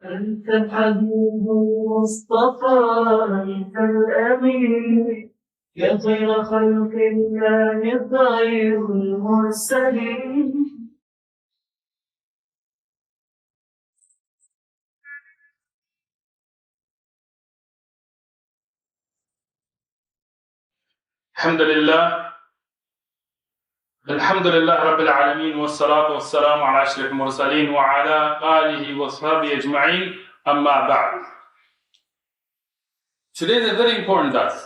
أنت الحبيب المصطفى أنت الأمين يا خير خلق الله خير المرسلين. الحمد لله رب العالمين والصلاة والسلام على أشرف المرسلين وعلى آله وصحبه أجمعين أما بعد. Today is a very important dars.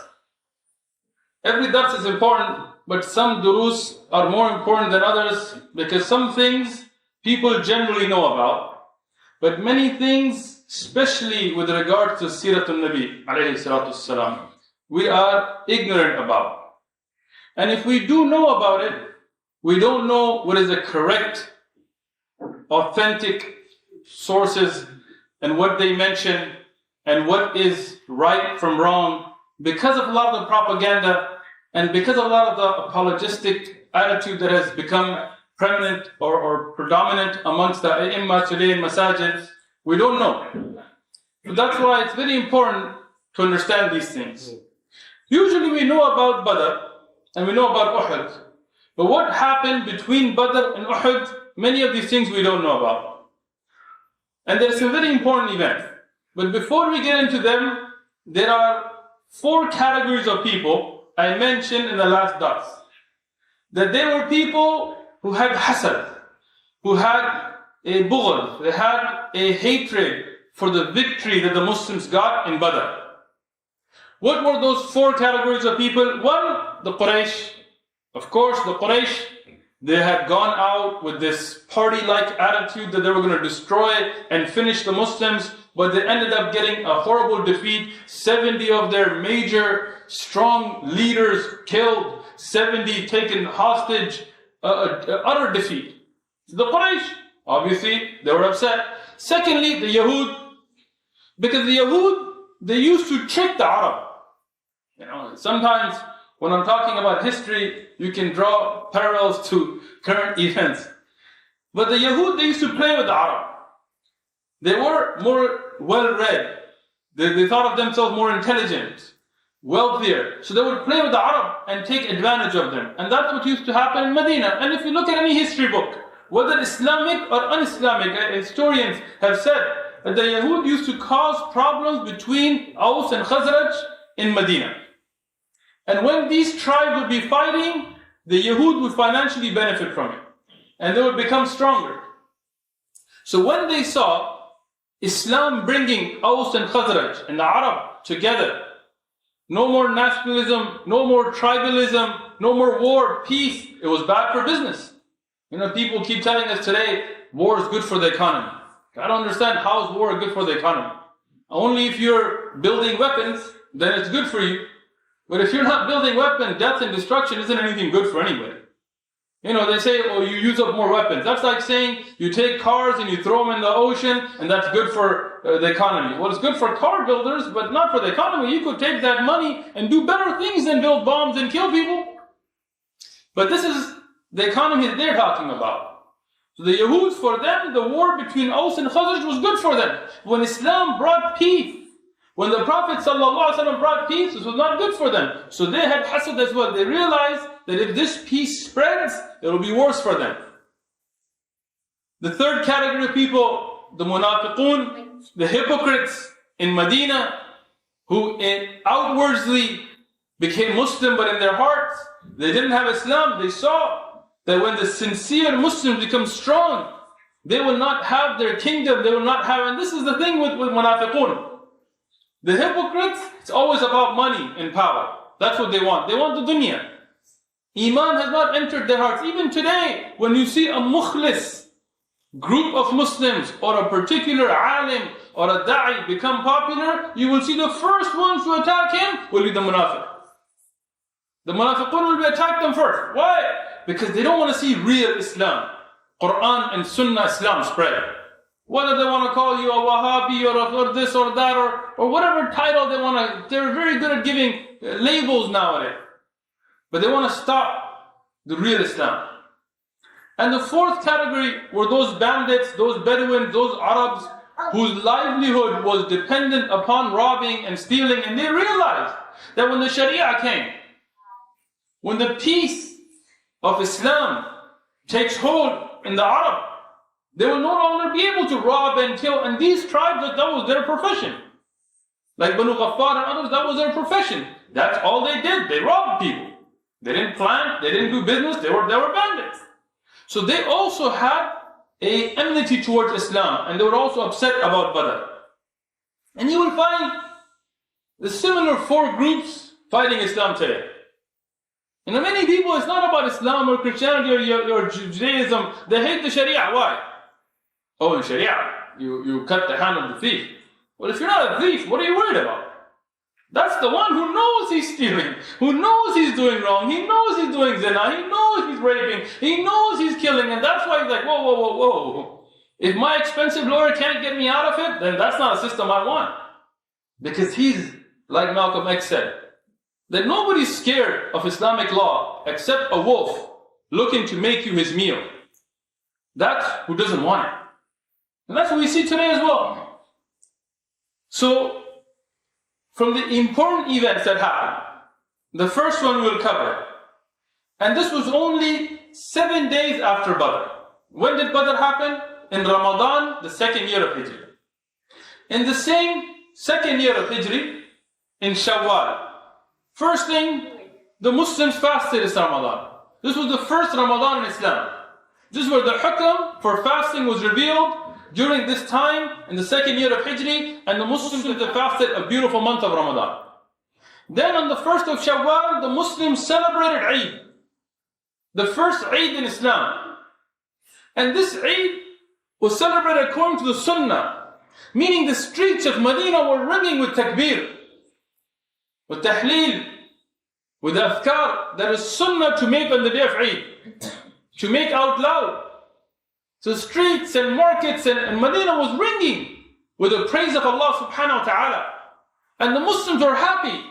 Every dars is important, but some durus are more important than others because some things people generally know about, but many things, especially with regard to Seerat al-Nabi alayhi salatu salam, we are ignorant about. And if we do know about it, we don't know what is the correct, authentic sources and what they mention and what is right from wrong because of a lot of the propaganda and because of a lot of the apologistic attitude that has become prevalent or predominant amongst the ائمة today in masajids. We don't know. So that's why it's very important to understand these things. Usually we know about Badr and we know about Uhud. But what happened between Badr and Uhud, many of these things we don't know about. And there's some very important events. But before we get into them, there are 4 categories of people I mentioned in the last dars. That there were people who had hasad, who had a bughd, they had a hatred for the victory that the Muslims got in Badr. What were those 4 categories of people? One, the Quraysh. Of course, the Quraysh, they had gone out with this party-like attitude that they were going to destroy and finish the Muslims, but they ended up getting a horrible defeat. 70 of their major, strong leaders killed, 70 taken hostage, utter defeat. The Quraysh, obviously, they were upset. Secondly, the Yahud, because the Yahud, they used to trick the Arab. Sometimes when I'm talking about history, you can draw parallels to current events. But the Yahud, they used to play with the Arab. They were more well-read. They thought of themselves more intelligent, wealthier. So they would play with the Arab and take advantage of them. And that's what used to happen in Medina. And if you look at any history book, whether Islamic or un-Islamic, historians have said that the Yahud used to cause problems between Aus and Khazraj in Medina. And when these tribes would be fighting, the Yahud would financially benefit from it. And they would become stronger. So when they saw Islam bringing Aus and Khazraj and the Arab together, no more nationalism, no more tribalism, no more war, peace, it was bad for business. People keep telling us today, war is good for the economy. I don't understand, how is war good for the economy? Only if you're building weapons, then it's good for you. But if you're not building weapons, death and destruction isn't anything good for anybody. They say, oh, you use up more weapons. That's like saying you take cars and you throw them in the ocean and that's good for the economy. Well, it's good for car builders, but not for the economy. You could take that money and do better things than build bombs and kill people. But this is the economy that they're talking about. So the Yahuds, for them, the war between Aus and Khazraj was good for them. When Islam brought peace, when the Prophet ﷺ brought peace, this was not good for them. So they had hasad as well. They realized that if this peace spreads, it will be worse for them. The third category of people, the munafiqun, the hypocrites in Medina, who outwardly became Muslim, but in their hearts, they didn't have Islam. They saw that when the sincere Muslims become strong, they will not have their kingdom, they will not have, and this is the thing with munafiqun. The hypocrites, it's always about money and power. That's what they want. They want the dunya. Iman has not entered their hearts. Even today, when you see a mukhlis group of Muslims or a particular alim or a da'i become popular, you will see the first ones to attack him will be the munafiq. The munafiqun will be attack them first. Why? Because they don't want to see real Islam. Quran and Sunnah Islam spread. Whether they want to call you a Wahhabi or this or that or whatever title they want to, they're very good at giving labels nowadays. But they want to stop the real Islam. And the fourth category were those bandits, those Bedouins, those Arabs whose livelihood was dependent upon robbing and stealing, and they realized that when the Sharia came, when the peace of Islam takes hold in the Arab, they will no longer be able to rob and kill. And these tribes, that was their profession. Like Banu Ghaffar and others, that was their profession. That's all they did. They robbed people. They didn't plant, they didn't do business, they were bandits. So they also had a enmity towards Islam, and they were also upset about Badr. And you will find the similar four groups fighting Islam today. You know, many people, it's not about Islam or Christianity or Judaism. They hate the Sharia. Why? Oh, in Sharia, you cut the hand of the thief. Well, if you're not a thief, what are you worried about? That's the one who knows he's stealing, who knows he's doing wrong, he knows he's doing zina, he knows he's raping, he knows he's killing, and that's why he's like, whoa, whoa, whoa, whoa. If my expensive lawyer can't get me out of it, then that's not a system I want. Because he's, like Malcolm X said, that nobody's scared of Islamic law except a wolf looking to make you his meal. That's who doesn't want it. And that's what we see today as well. So, from the important events that happened, the first one we'll cover. And this was only 7 days after Badr. When did Badr happen? In Ramadan, the second year of Hijri. In the same second year of Hijri, in Shawwal. First thing, the Muslims fasted this Ramadan. This was the first Ramadan in Islam. This is where the hukm for fasting was revealed during this time in the second year of Hijri, and the Muslims fasted a beautiful month of Ramadan. Then on the first of Shawwal, the Muslims celebrated Eid, the first Eid in Islam. And this Eid was celebrated according to the Sunnah, meaning the streets of Medina were ringing with takbir, with tahleel, with the adhkar that is Sunnah to make on the day of Eid, to make out loud. So streets and markets and Medina was ringing with the praise of Allah subhanahu wa ta'ala. And the Muslims were happy.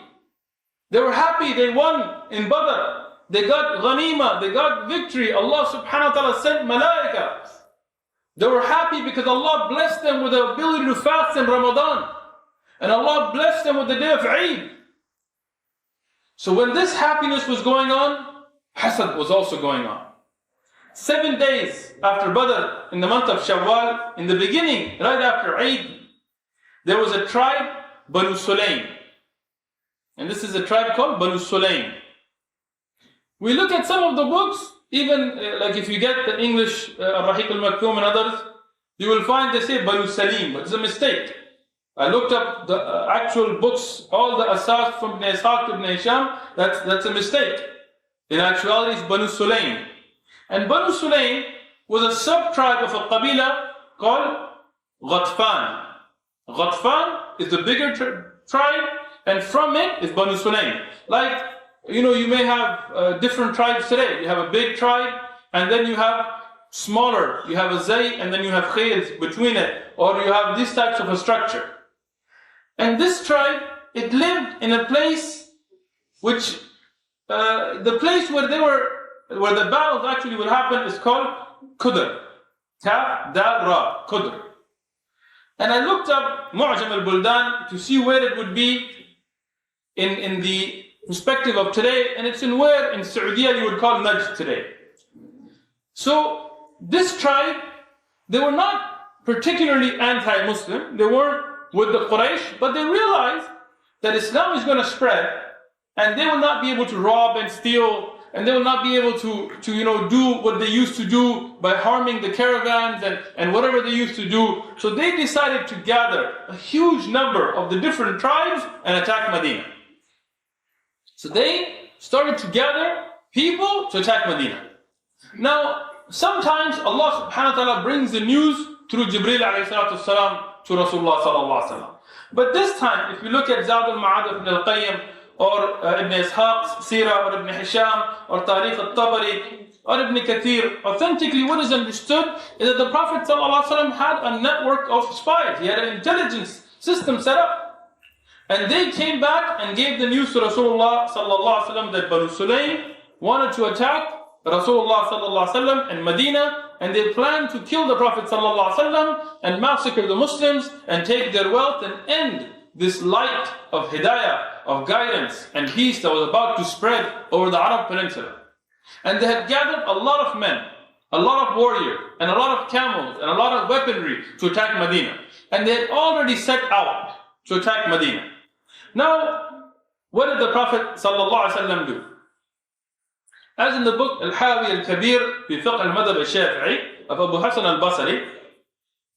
They were happy, they won in Badr. They got ghanima, they got victory. Allah subhanahu wa ta'ala sent malaika. They were happy because Allah blessed them with the ability to fast in Ramadan. And Allah blessed them with the day of Eid. So when this happiness was going on, hasad was also going on. 7 days after Badr, in the month of Shawwal, in the beginning, right after Eid, there was a tribe, Banu Sulaym. And this is a tribe called Banu Sulaym. We look at some of the books, even like if you get the English, Ar-Rahiq al-Maktoum and others, you will find they say Banu Salim, but it's a mistake. I looked up the actual books, all the asas from Ibn Ishaq to Ibn Hisham, that's a mistake. In actuality, it's Banu Sulaym. And Banu Sulaym was a sub-tribe of a qabila called Ghatfan. Ghatfan is the bigger tribe, and from it is Banu Sulaym. Like, you know, you may have different tribes today. You have a big tribe, and then you have smaller. You have a Zay, and then you have Khayz between it. Or you have these types of a structure. And this tribe, it lived in a place which, the place where the battles actually would happen is called Qudr. Kaf, Dal, Ra, Qudr. And I looked up Mu'jam al-Buldan to see where it would be in the perspective of today, and it's in where in Saudi you would call Najd today. So this tribe, they were not particularly anti-Muslim, they weren't with the Quraysh, but they realized that Islam is going to spread, and they will not be able to rob and steal, and they will not be able to do what they used to do by harming the caravans and whatever they used to do. So they decided to gather a huge number of the different tribes and attack Medina. So they started to gather people to attack Medina. Now, sometimes Allah subhanahu wa ta'ala brings the news through Jibreel alayhi salatu salam to Rasulullah sallallahu alayhi wa sallam. But this time, if you look at Zad al-Ma'ad ibn al-Qayyim, or Ibn Ishaq's Seerat, or Ibn Hisham, or Tariq al-Tabari, or Ibn Kathir, authentically what is understood is that the Prophet ﷺ had a network of spies. He had an intelligence system set up. And they came back and gave the news to Rasulullah ﷺ that Banu Sulaym wanted to attack Rasulullah sallallahu alaihi wasallam in Medina, and they planned to kill the Prophet sallallahu alaihi wasallam and massacre the Muslims and take their wealth and end this light of hidayah, of guidance and peace that was about to spread over the Arab Peninsula. And they had gathered a lot of men, a lot of warriors, and a lot of camels, and a lot of weaponry to attack Medina. And they had already set out to attack Medina. Now, what did the Prophet ﷺ do? As in the book Al-Hawi Al-Kabir fi Fiqh Al-Madhab Al-Shafi'i of Abu Hassan Al-Basri,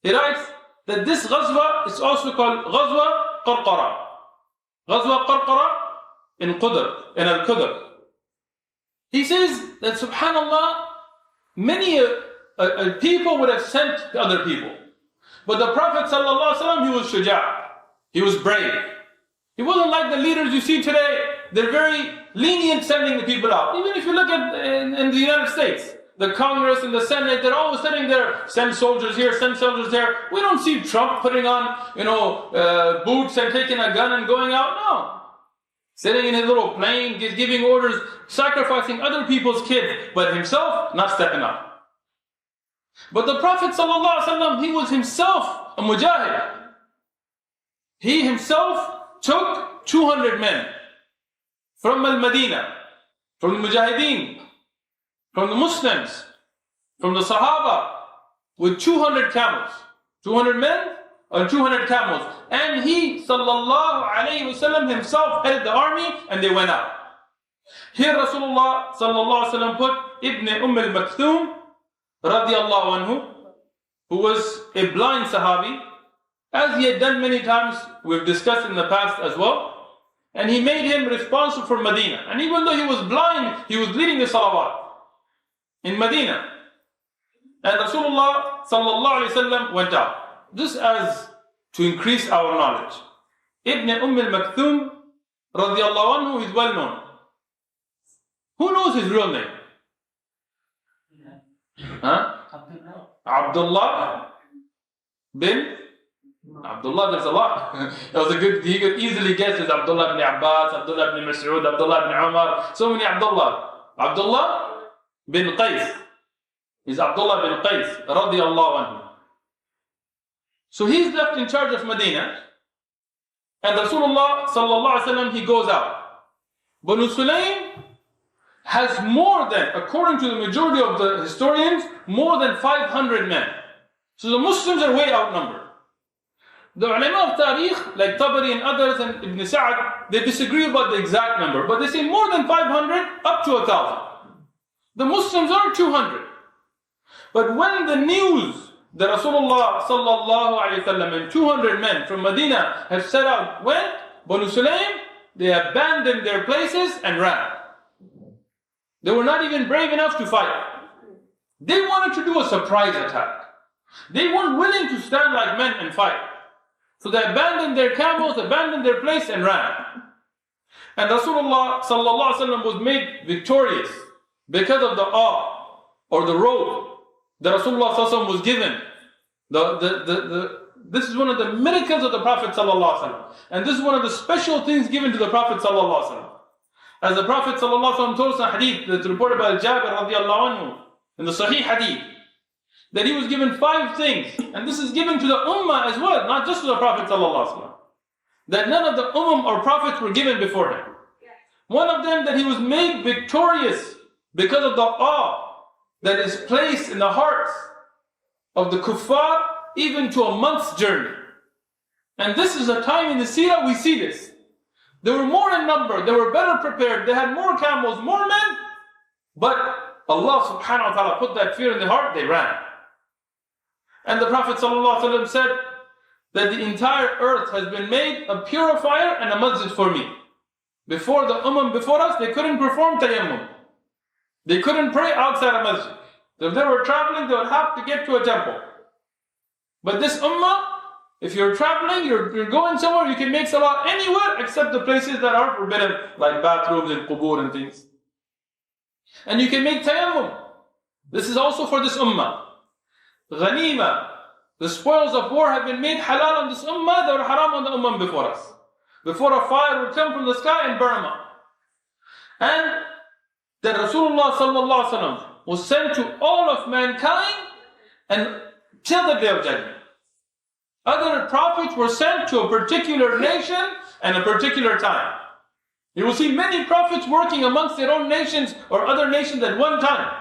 he writes that this ghazwa is also called Ghazwa Qarqara. Ghazwa Qarqara in Qudr, in Al-Qudr. He says that subhanallah, many people would have sent to other people. But the Prophet ﷺ, he was shuja', he was brave. He wasn't like the leaders you see today. They're very lenient sending the people out. Even if you look at in the United States, the Congress and the Senate, they're always sitting there, send soldiers here, send soldiers there. We don't see Trump putting on, boots and taking a gun and going out. No. Sitting in his little plane, giving orders, sacrificing other people's kids, but himself not stepping up. But the Prophet ﷺ, he was himself a mujahid. He himself took 200 men from Al-Madinah, from the mujahideen, from the Muslims, from the Sahaba, with 200 camels. 200 men and 200 camels. And he, sallallahu alayhi wasallam, himself headed the army and they went out. Here Rasulullah sallallahu alayhi wasallam put Ibn al-Maktoum radiyallahu anhu, who was a blind Sahabi, as he had done many times, we've discussed in the past as well. And he made him responsible for Medina. And even though he was blind, he was leading the salawat in Medina. And Rasulullah sallallahu alayhi wasallam went out. Just as to increase our knowledge. Ibn al-Maktoum radiyallahu anhu is well known. Who knows his real name? Huh? Abdullah bin? Abdullah, there's a lot. He could easily guess it's Abdullah ibn Abbas, Abdullah ibn Mas'ud, Abdullah ibn Umar, so many Abdullah. Abdullah bin Qais. He's Abdullah bin Qais radiyallahu anhu. So he's left in charge of Medina, and Rasulullah sallallahu alaihi wasallam, he goes out. Banu Sulaym has more than, according to the majority of the historians, more than 500 men. So the Muslims are way outnumbered. The ulama of Tariq, like Tabari and others and Ibn Sa'ad, they disagree about the exact number, but they say more than 500 up to 1,000. The Muslims are 200. But when the news that Rasulullah sallallahu alayhi wasallam and 200 men from Medina have set out went, Banu Sulaym, they abandoned their places and ran. They were not even brave enough to fight. They wanted to do a surprise attack. They weren't willing to stand like men and fight. So they abandoned their camels, abandoned their place and ran. And Rasulullah sallallahu alaihi wasallam was made victorious because of the awe or the robe that Rasulullah sallallahu alaihi wasallam was given. This is one of the miracles of the Prophet sallallahu alaihi wasallam. And this is one of the special things given to the Prophet sallallahu alaihi wasallam. As the Prophet sallallahu alaihi wasallam told us in a hadith that's reported by Jabir radiyallahu anhu in the Sahih hadith, that he was given 5 things, and this is given to the ummah as well, not just to the Prophet ﷺ, that none of the ummah or prophets were given before him. One of them, that he was made victorious because of the awe that is placed in the hearts of the kuffar, even to a month's journey. And this is a time in the seerah we see this. They were more in number, they were better prepared, they had more camels, more men, but Allah subhanahu wa ta'ala put that fear in their heart, they ran. And the Prophet ﷺ said that the entire earth has been made a purifier and a masjid for me. Before the ummah before us, they couldn't perform tayammum. They couldn't pray outside a masjid. So if they were traveling, they would have to get to a temple. But this ummah, if you're traveling, you're going somewhere, you can make salah anywhere except the places that are forbidden, like bathrooms and qubur and things. And you can make tayammum. This is also for this ummah. Ghanima, the spoils of war have been made halal on this ummah, they were haram on the ummah before us. Before a fire would come from the sky and burn them up. And that Rasulullah sallallahu alaihi wasallam was sent to all of mankind and till the day of judgment. Other prophets were sent to a particular nation and a particular time. You will see many prophets working amongst their own nations or other nations at one time.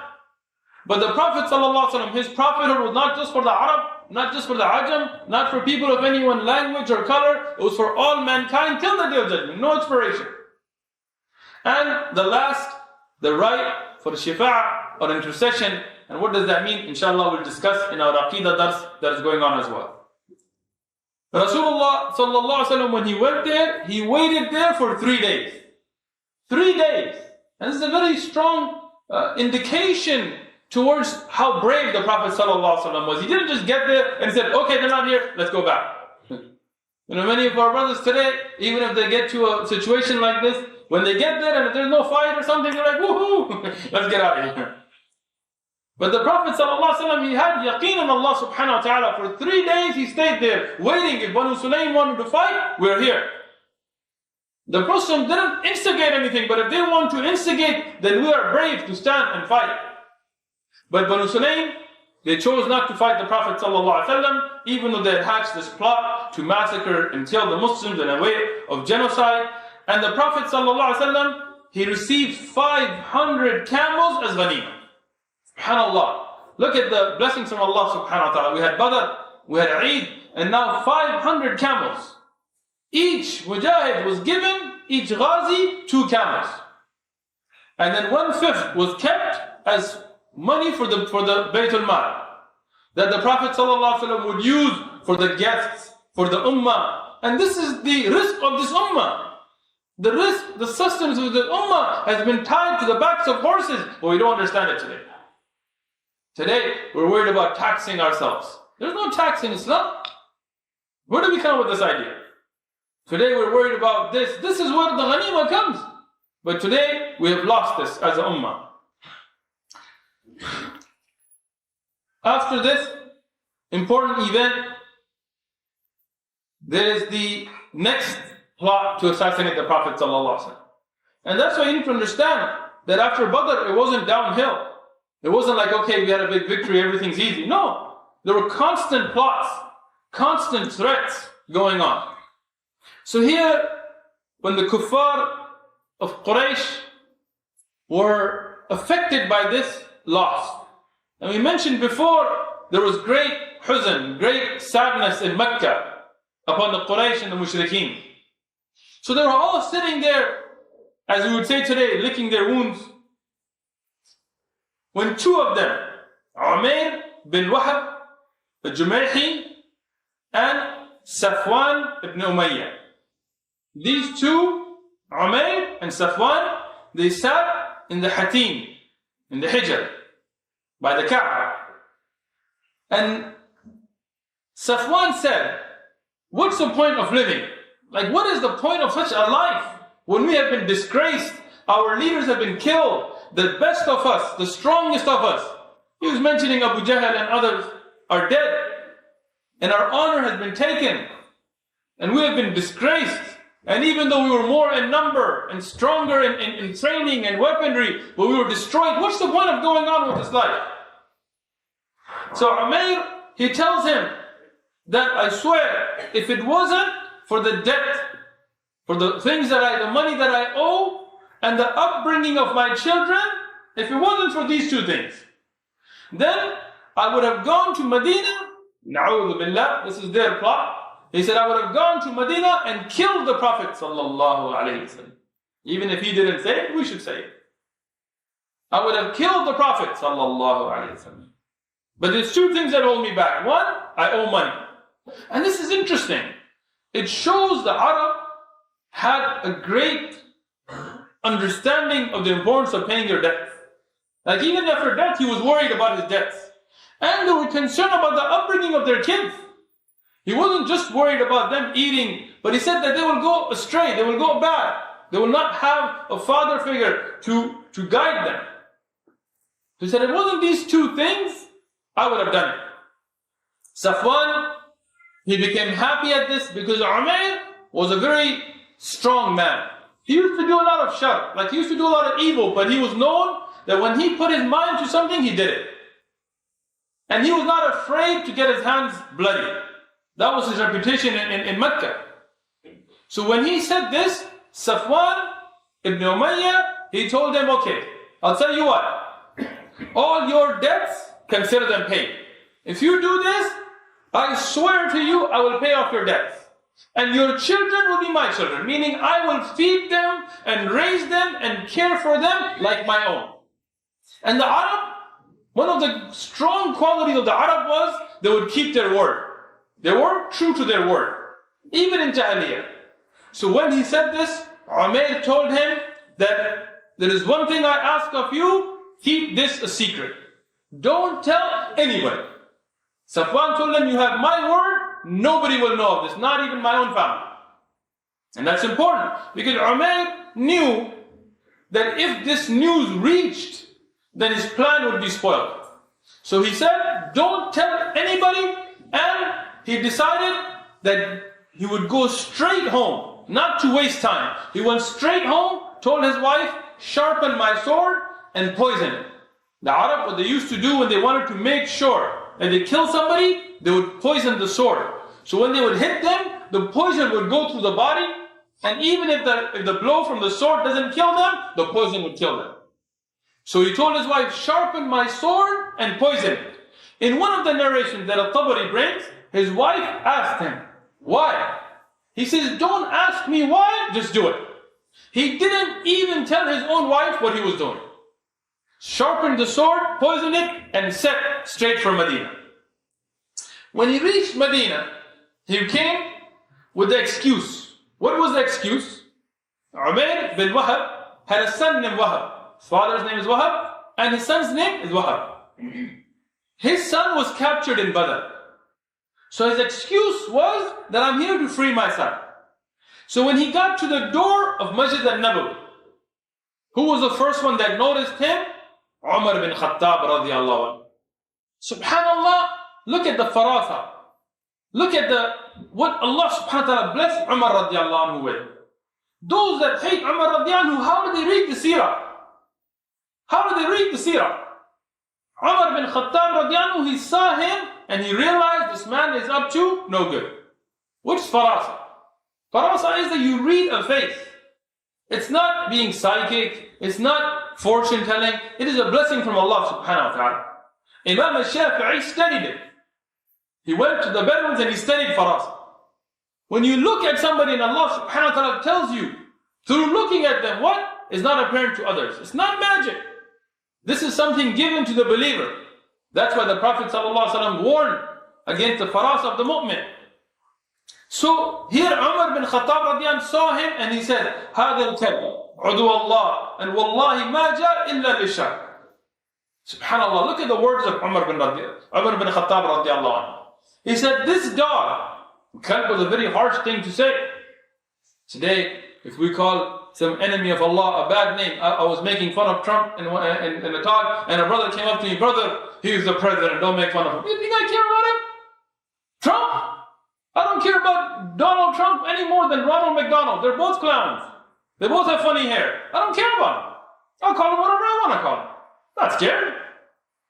But the Prophet ﷺ, his prophethood was not just for the Arab, not just for the Ajam, not for people of any one language or color. It was for all mankind till the day of judgment. No expiration. And the last, the right for shifa' or intercession. And what does that mean? Inshallah, we'll discuss in our Aqidah dars that is going on as well. Rasulullah ﷺ, when he went there, he waited there for 3 days. 3 days. And this is a very strong indication towards how brave the Prophet ﷺ was. He didn't just get there and said, okay, they're not here, let's go back. Many of our brothers today, even if they get to a situation like this, when they get there and if there's no fight or something, they're like, woohoo, let's get out of here. But the Prophet ﷺ, he had yaqeen on Allah subhanahu wa ta'ala. For 3 days he stayed there, waiting. If Banu Sulaym wanted to fight, we're here. The Prophet didn't instigate anything, but if they want to instigate, then we are brave to stand and fight. But Banu Sulaym, they chose not to fight the Prophet ﷺ, even though they had hatched this plot to massacre and kill the Muslims in a way of genocide. And the Prophet ﷺ, he received 500 camels as ghanimah. SubhanAllah. Look at the blessings from Allah subhanahu wa ta'ala. We had Badr, we had Eid, and now 500 camels. Each mujahid was given, each ghazi, 2 camels. And then 1/5 was kept as money for the Baytul Mal, that the Prophet ﷺ would use for the guests, for the ummah. And this is the risk of this ummah. The risk, the sustenance of the ummah has been tied to the backs of horses, but we don't understand it today. Today, we're worried about taxing ourselves. There's no tax in Islam. Where did we come with this idea? Today, we're worried about this. This is where the ghanimah comes. But today, we have lost this as an ummah. After this important event, there is the next plot to assassinate the Prophet ﷺ. And that's why you need to understand that after Badr, it wasn't downhill. It wasn't like, okay, we had a big victory, everything's easy. No, there were constant plots, constant threats going on. So here, when the kuffar of Quraysh were affected by this loss, and we mentioned before, there was great huzn, great sadness in Mecca upon the Quraysh and the mushrikeen. So they were all sitting there, as we would say today, licking their wounds, when 2 of them, Umayr bin Wahab al-Jumayhi and Safwan ibn Umayyah, these 2, Umayr and Safwan, they sat in the Hatim, in the Hijr, by the Kaaba. And Safwan said, what's the point of living? Like, what is the point of such a life when we have been disgraced, our leaders have been killed, the best of us, the strongest of us, he was mentioning Abu Jahl and others, are dead, and our honor has been taken, and we have been disgraced. And even though we were more in number and stronger in training and weaponry, but we were destroyed, what's the point of going on with this life? So Umayr, he tells him that I swear, if it wasn't for the debt, for the things the money that I owe, and the upbringing of my children, if it wasn't for these 2 things, then I would have gone to Medina, na'udhu billah, this is their plot. He said, I would have gone to Medina and killed the Prophet sallallahu alaihi wasallam. Even if he didn't say it, we should say it. I would have killed the Prophet sallallahu alaihi wasallam. But there's 2 things that hold me back. One, I owe money. And this is interesting. It shows the Arab had a great understanding of the importance of paying your debts. Like even after death, he was worried about his debts. And they were concerned about the upbringing of their kids. He wasn't just worried about them eating, but he said that they will go astray, they will go bad. They will not have a father figure to guide them. He said, if it wasn't these 2 things, I would have done it. Safwan, he became happy at this because Umayr was a very strong man. He used to do a lot of shar, like he used to do a lot of evil, but he was known that when he put his mind to something, he did it. And he was not afraid to get his hands bloody. That was his reputation in Mecca. So when he said this, Safwan ibn Umayyah, he told them, okay, I'll tell you what, all your debts, consider them paid. If you do this, I swear to you, I will pay off your debts. And your children will be my children, meaning I will feed them and raise them and care for them like my own. And the Arab, one of the strong qualities of the Arab was they would keep their word. They were true to their word, even in Jahiliyyah. So when he said this, Umayr told him that there is one thing I ask of you, keep this a secret. Don't tell anybody. Safwan told him, you have my word, nobody will know of this, not even my own family. And that's important, because Umayr knew that if this news reached, then his plan would be spoiled. So he said, don't tell anybody, and he decided that he would go straight home, not to waste time. He went straight home, told his wife, sharpen my sword and poison it. The Arab, what they used to do when they wanted to make sure that they kill somebody, they would poison the sword. So when they would hit them, the poison would go through the body, and even if the blow from the sword doesn't kill them, the poison would kill them. So he told his wife, sharpen my sword and poison it. In one of the narrations that Al-Tabari brings, his wife asked him, why? He says, don't ask me why, just do it. He didn't even tell his own wife what he was doing. Sharpened the sword, poisoned it, and set straight for Medina. When he reached Medina, he came with the excuse. What was the excuse? Umayr bin Wahab had a son named Wahab. His father's name is Wahab, and his son's name is Wahab. His son was captured in Badr. So his excuse was that I'm here to free my son. So when he got to the door of Masjid al-Nabawi, who was the first one that noticed him? Umar bin Khattab radiallahu anhu. Subhanallah, look at the farasa. Look at what Allah subhanahu wa ta'ala blessed Umar radiallahu anhu with. Those that hate Umar radiallahu anhu, how do they read the seerah? How do they read the seerah? Umar bin Khattab radiallahu anhu, he saw him and he realized this man is up to no good. What's farasa? Farasa is that you read a face. It's not being psychic, it's not fortune telling, it is a blessing from Allah subhanahu wa ta'ala. Imam al-Shafi'i studied it. He went to the Bedouins and he studied farasa. When you look at somebody and Allah subhanahu wa ta'ala tells you, through looking at them, what is not apparent to others. It's not magic. This is something given to the believer. That's why the Prophet ﷺ warned against the farasa of the mu'min. So here Umar bin Khattab radiyan saw him and he said, هذا الكلب عدو الله and والله ما جاء إلا للشر. Subhanallah, look at the words of Umar bin Khattab radiallahu anhu. He said, this dog, kalb was a very harsh thing to say. Today, if we call some enemy of Allah a bad name, I was making fun of Trump in a talk, and a brother came up to me, brother, he's the president, don't make fun of him. You think I care about him? Trump? I don't care about Donald Trump any more than Ronald McDonald. They're both clowns. They both have funny hair. I don't care about him. I'll call him whatever I want to call him. Not scared.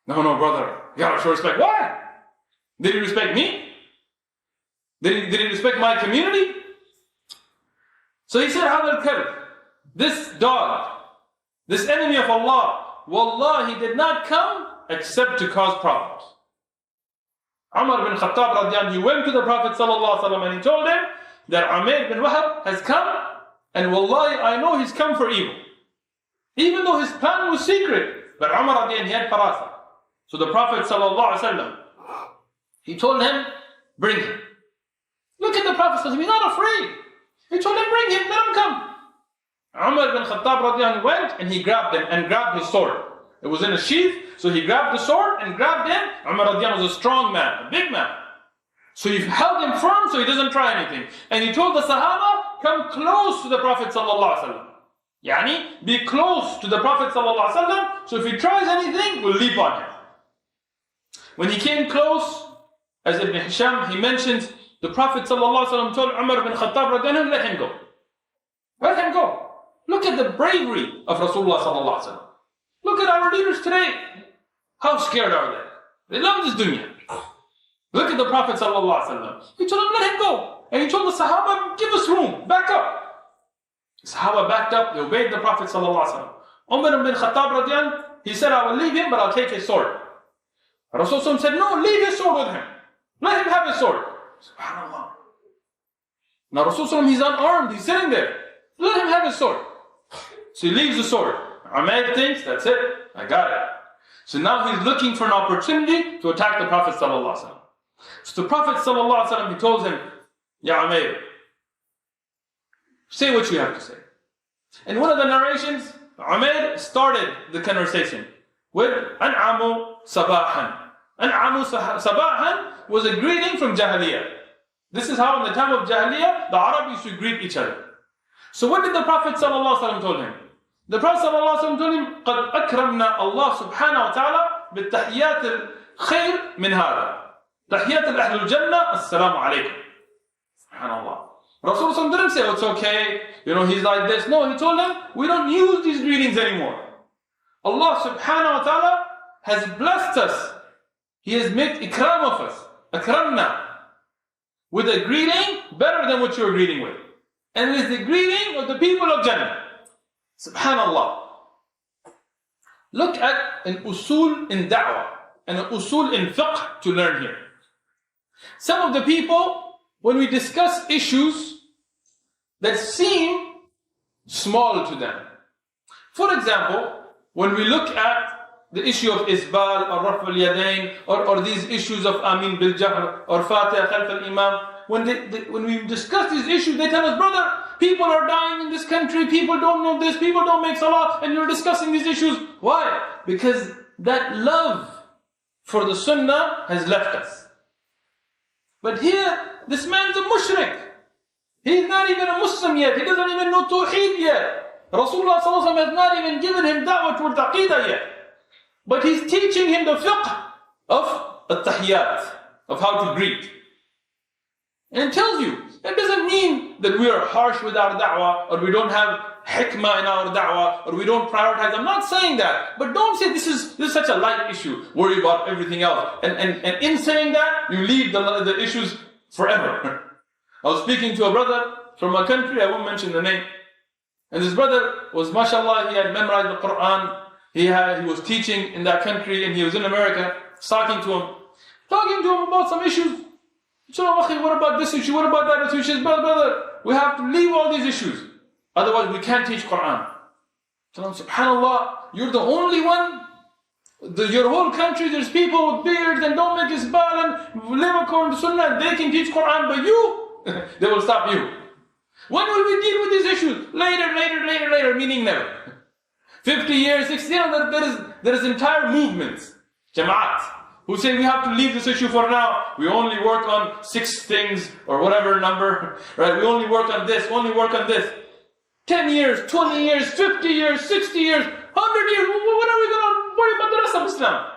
No, brother. You gotta show respect. Why? Did he respect me? Did he respect my community? So he said, هذا الكلب, this dog, this enemy of Allah, wallah, he did not come except to cause problems. Umar bin Khattab radiyan, he went to the Prophet ﷺ and he told him that Umayr bin Wahab has come, and wallahi, I know he's come for evil. Even though his plan was secret, but Umar radiyan, he had farasa. So the Prophet ﷺ, he told him, bring him. Look at the Prophet, he's not afraid. He told him, bring him, let him come. Umar bin Khattab radiyan went and he grabbed him and grabbed his sword. It was in a sheath, so he grabbed the sword and grabbed him. Umar radiyan was a strong man, a big man. So he held him firm so he doesn't try anything. And he told the Sahaba, come close to the Prophet ﷺ. Yani, be close to the Prophet ﷺ, so if he tries anything, we'll leap on him. When he came close, as Ibn Hisham, he mentions, the Prophet ﷺ told Umar bin Khattab, let him go. Let him go. Look at the bravery of Rasulullah sallallahu alaihi wasallam. Look at our leaders today. How scared are they? They love this dunya. Look at the Prophet sallallahu alaihi wasallam. He told them, let him go. And he told the Sahaba, give us room, back up. The Sahaba backed up, they obeyed the Prophet sallallahu alaihi wasallam. Umar bin Khattab radiyan, he said, I will leave him, but I'll take his sword. Rasulullah said, no, leave his sword with him. Let him have his sword. SubhanAllah. Now Rasulullah, he's unarmed, he's sitting there. Let him have his sword. So he leaves the sword. Umayr thinks, that's it, I got it. So now he's looking for an opportunity to attack the Prophet sallallahu alaihi wasallam. So the Prophet sallallahu alaihi wasallam, he told him, Ya Umayr, say what you have to say. In one of the narrations, Umayr started the conversation with An'amu Sabahan. An'amu Sabahan was a greeting from Jahiliyyah. This is how in the time of Jahiliyyah, the Arab used to greet each other. So what did the Prophet ﷺ told him? The Prophet ﷺ told him, قَدْ أَكْرَمْنَا اللَّهُ سُبْحَانَهُ وَتَعَالَى بِالتَّحِيَّاتِ الْخَيْرِ مِنْ هَذَا تَحِيَّاتِ الْأَهْلِ الْجَنَّةِ السَّلَامُ عَلَيْكُمْ. SubhanAllah. Rasulullah didn't say, oh, it's okay, he's like this. No, he told him, we don't use these greetings anymore. Allah subhanahu wa ta'ala has blessed us. He has made ikram of us. Akramna. With a greeting better than what you were greeting with. And it is the greeting of the people of Jannah. Subhanallah. Look at an usul in da'wah and an usul in fiqh to learn here. Some of the people, when we discuss issues that seem small to them. For example, when we look at the issue of isbal or raf al-yadayn or these issues of amin bil jahr or fatiha khalf al-imam, when we discuss these issues, they tell us, brother, people are dying in this country, people don't know this, people don't make salah, and you're discussing these issues. Why? Because that love for the sunnah has left us. But here, this man's a mushrik. He's not even a Muslim yet. He doesn't even know Tawheed yet. Rasulullah has not even given him da'wah toward aqidah yet. But he's teaching him the fiqh of at-tahiyyat, of how to greet. And it tells you, that doesn't mean that we are harsh with our da'wah, or we don't have hikmah in our da'wah, or we don't prioritize. I'm not saying that. But don't say this is such a light issue. Worry about everything else. And in saying that, you leave the issues forever. I was speaking to a brother from a country, I won't mention the name. And this brother was, mashallah, he had memorized the Quran. He was teaching in that country, and he was in America, talking to him about some issues. So, what about this issue? What about that issue? He says, brother, we have to leave all these issues. Otherwise, we can't teach Quran. So, subhanAllah, you're the only one. Your whole country, there's people with beards and don't make isbal and live according to Sunnah. They can teach Quran, but you, they will stop you. When will we deal with these issues? Later, meaning never. 50 years, 60 years, there is entire movements, jama'at, who say we have to leave this issue for now. We only work on 6 things or whatever number, right? We only work on this, 10 years, 20 years, 50 years, 60 years, 100 years. When are we going to worry about the rest of Islam?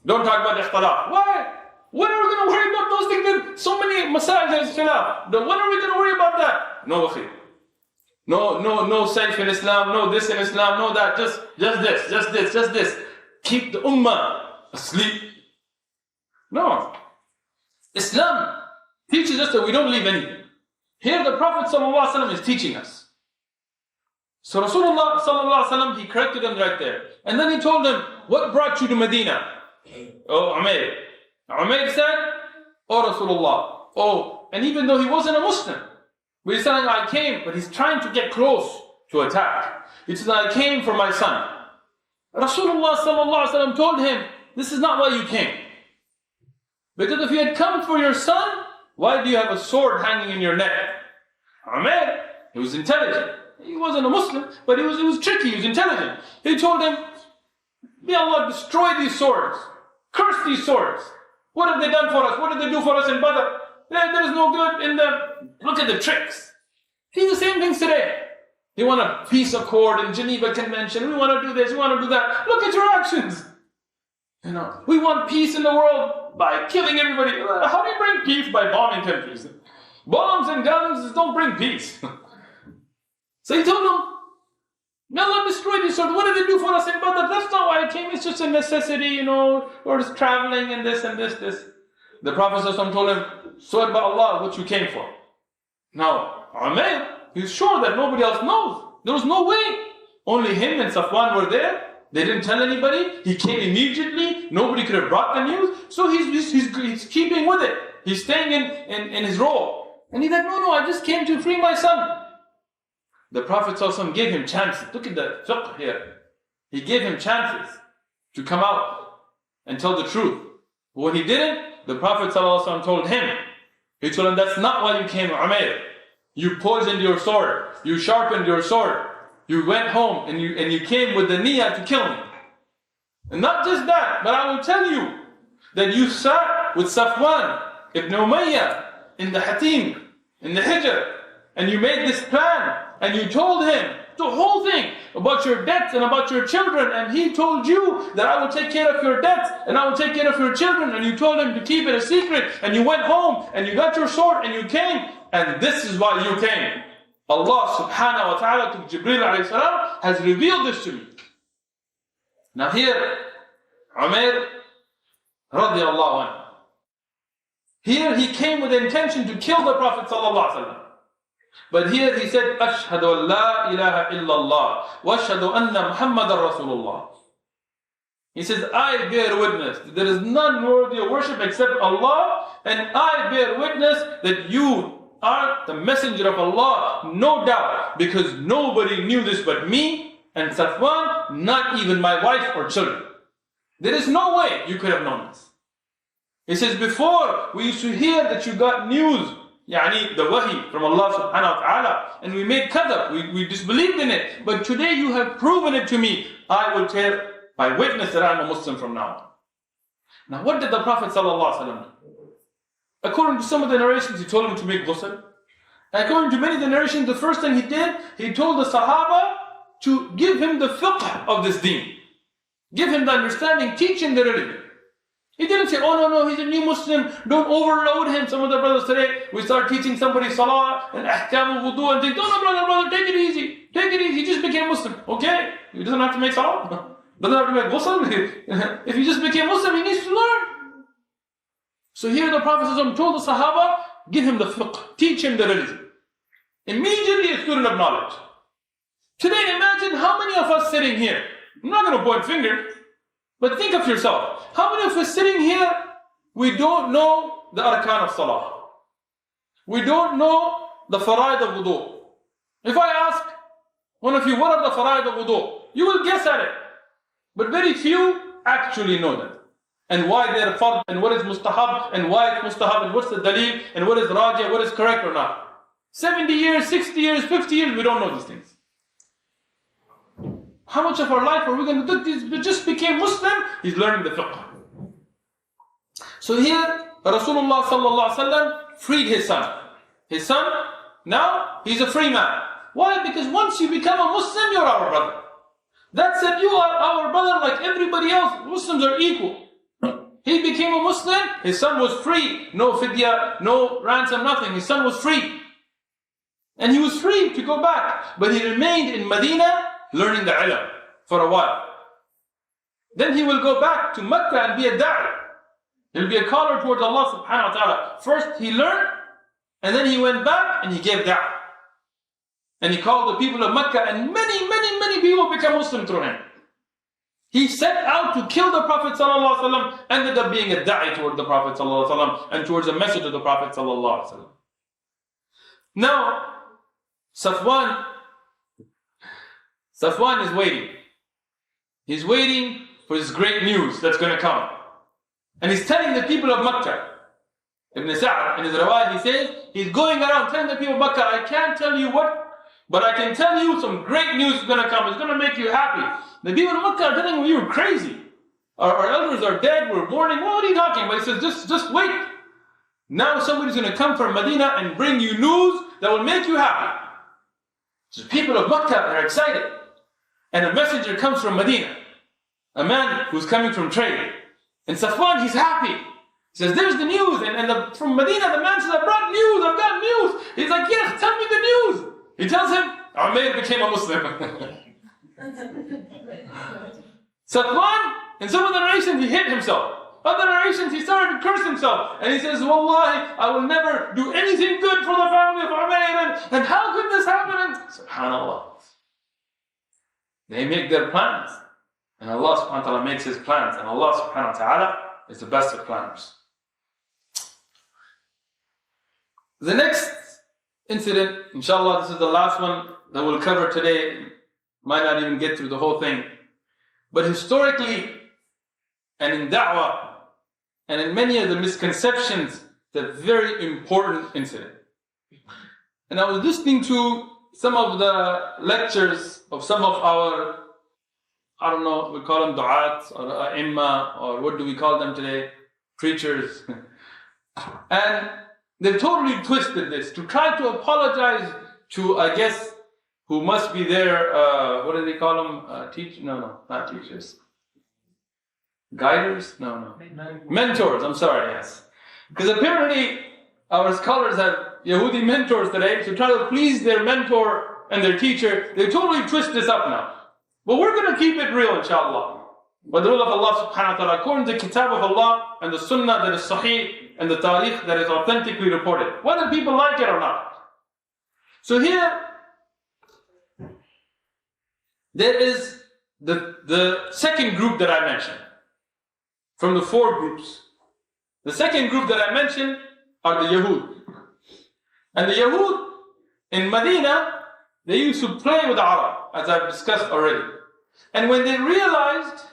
Don't talk about ikhtilaf. Why? When are we going to worry about those things? There's so many masail and ikhtilaf. When are we going to worry about that? No, akhi. No safe in Islam, no this in Islam, no that, just this. Keep the ummah asleep. No. Islam teaches us that we don't leave anything. Here the Prophet ﷺ is teaching us. So Rasulullah ﷺ, he corrected him right there. And then he told him, what brought you to Medina? Oh, Umayr. Umayr said, oh Rasulullah. And even though he wasn't a Muslim, but he's saying, I came, but he's trying to get close to attack. He says, I came for my son. Rasulullah ﷺ told him, this is not why you came. Because if you had come for your son, why do you have a sword hanging in your neck? Umayr, he was intelligent. He wasn't a Muslim, but he was tricky, he was intelligent. He told him, may Allah destroy these swords. Curse these swords. What have they done for us? What did they do for us in Badr? There is no good in them. Look at the tricks. These are the same things today. You want a peace accord in Geneva Convention. We want to do this, we want to do that. Look at your actions. We want peace in the world by killing everybody. How do you bring peace? By bombing countries. Bombs and guns don't bring peace. So he told him, May Allah destroy these swords. What did they do for us in Badr? That's not why I came. It's just a necessity, or just traveling and this and this. The Prophet ﷺ told him, swear by Allah what you came for. Now, Umayr, he's sure that nobody else knows. There was no way. Only him and Safwan were there. They didn't tell anybody. He came immediately. Nobody could have brought the news. So he's keeping with it. He's staying in his role. And he's like, no, I just came to free my son. The Prophet ﷺ gave him chances. Look at the fiqh here. He gave him chances to come out and tell the truth. But when he didn't, the Prophet ﷺ told him, he told him, that's not why you came, Umayr. You poisoned your sword. You sharpened your sword. You went home and you came with the niyyah to kill me. And not just that, but I will tell you that you sat with Safwan ibn Umayyah in the Hatim, in the Hijr, and you made this plan, and you told him the whole thing about your debts and about your children, and he told you that I will take care of your debts and I will take care of your children, and you told him to keep it a secret, and you went home and you got your sword and you came, and this is why you came. Allah subhanahu wa ta'ala to Jibreel alayhi salam has revealed this to me. Now here, Umayr radiallahu anhu, here he came with the intention to kill the Prophet sallallahu alaihi wasallam. But here he said, Ashhadu an la ilaha illallah wa ashhadu anna Muhammadan Rasulullah. He says, I bear witness that there is none worthy of worship except Allah, and I bear witness that you are the messenger of Allah, no doubt, because nobody knew this but me and Safwan, not even my wife or children. There is no way you could have known this. He says, before we used to hear that you got news, يعني the wahi from Allah subhanahu wa ta'ala, and we made qadr, we disbelieved in it, but today you have proven it to me. I will tell by witness that I am a Muslim from now on. Now what did the Prophet sallallahu alaihi wasallam do? According to some of the narrations, he told him to make ghusl. According to many of the narrations, the first thing he did, he told the Sahaba to give him the fiqh of this deen. Give him the understanding, teach him the religion. He didn't say, oh no, he's a new Muslim, don't overload him. Some of the brothers today, we start teaching somebody salah and ahkam wudu and think, no, brother, take it easy. He just became Muslim. Okay, he doesn't have to make salah. Doesn't have to make ghusl. If he just became Muslim, he needs to learn. So here the Prophet told the Sahaba, give him the fiqh, teach him the religion. Immediately a student of knowledge. Today imagine how many of us sitting here, I'm not going to point fingers, but think of yourself. How many of us sitting here, we don't know the arkan of salah. We don't know the faraid of wudu. If I ask one of you, what are the faraid of wudu? You will guess at it. But very few actually know them. And why they're fard, and what is mustahab, and why it's mustahab, and what's the dalil, and what is rajah, what is correct or not. 70 years, 60 years, 50 years, we don't know these things. How much of our life are we going to do? We just became Muslim, he's learning the fiqh. So here, Rasulullah sallallahu alaihi wasallam freed his son. His son, now, he's a free man. Why? Because once you become a Muslim, you're our brother. That said, you are our brother like everybody else. Muslims are equal. He became a Muslim, his son was free. No fidya, no ransom, nothing. His son was free. And he was free to go back. But he remained in Medina learning the ilm for a while. Then he will go back to Mecca and be a da'i. He'll be a caller towards Allah subhanahu wa ta'ala. First he learned, and then he went back and he gave da'i. And he called the people of Mecca, and many people became Muslim through him. He set out to kill the Prophet ﷺ, ended up being a da'i toward the Prophet ﷺ and towards the message of the Prophet ﷺ. Now, Safwan is waiting. He's waiting for this great news that's going to come. And he's telling the people of Mecca, Ibn Sa'd in his rawah, he says, he's going around telling the people of Mecca, I can't tell you what, but I can tell you some great news is going to come. It's going to make you happy. The people of Mecca are telling him, you're crazy. Our elders are dead, we're mourning. What are you talking about? He says, just wait. Now somebody's going to come from Medina and bring you news that will make you happy. So people of Mecca are excited. And a messenger comes from Medina. A man who's coming from trade. And Safwan, he's happy. He says, there's the news. And from Medina, the man says, I brought news, I've got news. He's like, yes, tell me the news. He tells him, Umayr became a Muslim. Safwan, in some of the narrations, he hit himself. Other narrations, he started to curse himself. And he says, Wallahi, I will never do anything good for the family of Umayr. And how could this happen? And subhanAllah. They make their plans. And Allah subhanahu wa ta'ala makes His plans. And Allah subhanahu wa ta'ala is the best of planners. The next incident, inshallah, this is the last one that we'll cover today. Might not even get through the whole thing. But historically, and in da'wah, and in many of the misconceptions, it's a very important incident. And I was listening to some of the lectures of some of our, I don't know, we call them da'at or a'imma, or what do we call them today? Preachers. And they've totally twisted this to try to apologize to, I guess, who must be their, what do they call them? No, not teachers. Guiders? No. Mentors, I'm sorry, yes. Because apparently our scholars have Yahudi mentors today, so try to please their mentor and their teacher. They totally twist this up now. But we're going to keep it real, inshallah. By the will of Allah subhanahu wa ta'ala, according to the kitab of Allah and the sunnah that is sahih and the tariq that is authentically reported. Whether people like it or not. So here, there is the second group that I mentioned. From the four groups. The second group that I mentioned are the Yahud. And the Yahud in Medina, they used to play with the Arab, as I've discussed already. And when they realized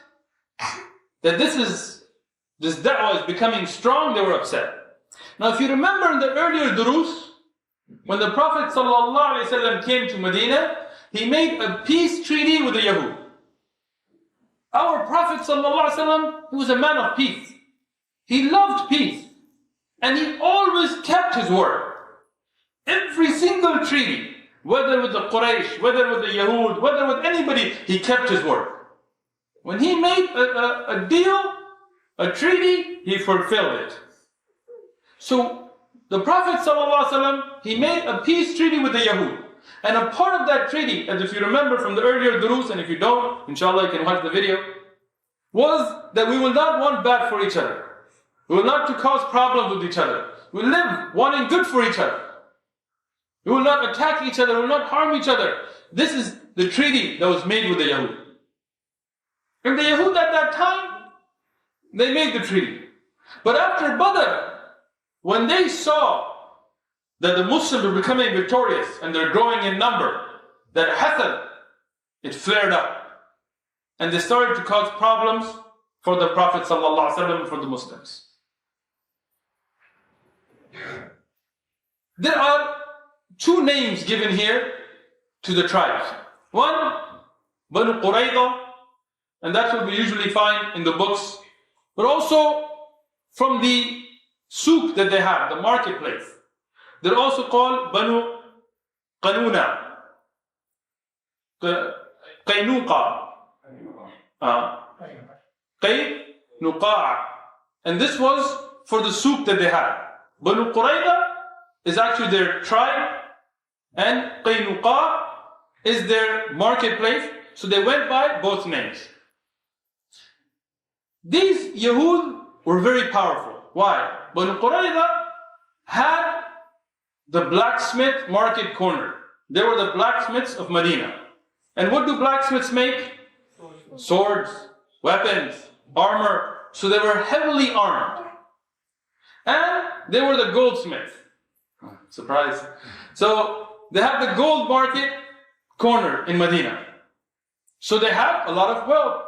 that this da'wah is becoming strong, they were upset. Now if you remember in the earlier durus, when the Prophet ﷺ came to Medina, he made a peace treaty with the Yahud. Our Prophet ﷺ, he was a man of peace. He loved peace. And he always kept his word. Every single treaty, whether with the Quraysh, whether with the Yahud, whether with anybody, he kept his word. When he made a deal, a treaty, he fulfilled it. So the Prophet ﷺ, he made a peace treaty with the Yahud. And a part of that treaty, as if you remember from the earlier durus, and if you don't, inshallah you can watch the video, was that we will not want bad for each other. We will not to cause problems with each other. We will live wanting good for each other. We will not attack each other, we will not harm each other. This is the treaty that was made with the Yahud. And the Yahud at that time, they made the treaty. But after Badr, when they saw that the Muslims were becoming victorious and they're growing in number, that hasad, it flared up. And they started to cause problems for the Prophet ﷺ and for the Muslims. There are two names given here to the tribes. One, Banu Qurayza, and that's what we usually find in the books, but also from the souk that they have, the marketplace. They're also called Banu Qanuna, Qaynuqa, Qaynuqa. And this was for the souk that they had. Banu Qurayza is actually their tribe, and Qaynuqa is their marketplace, so they went by both names. These Yahud were very powerful. Why? Banu Qurayza had the blacksmith market corner. They were the blacksmiths of Medina. And what do blacksmiths make? Swords, weapons, armor. So they were heavily armed. And they were the goldsmiths. Surprise. So they have the gold market corner in Medina. So they had a lot of wealth.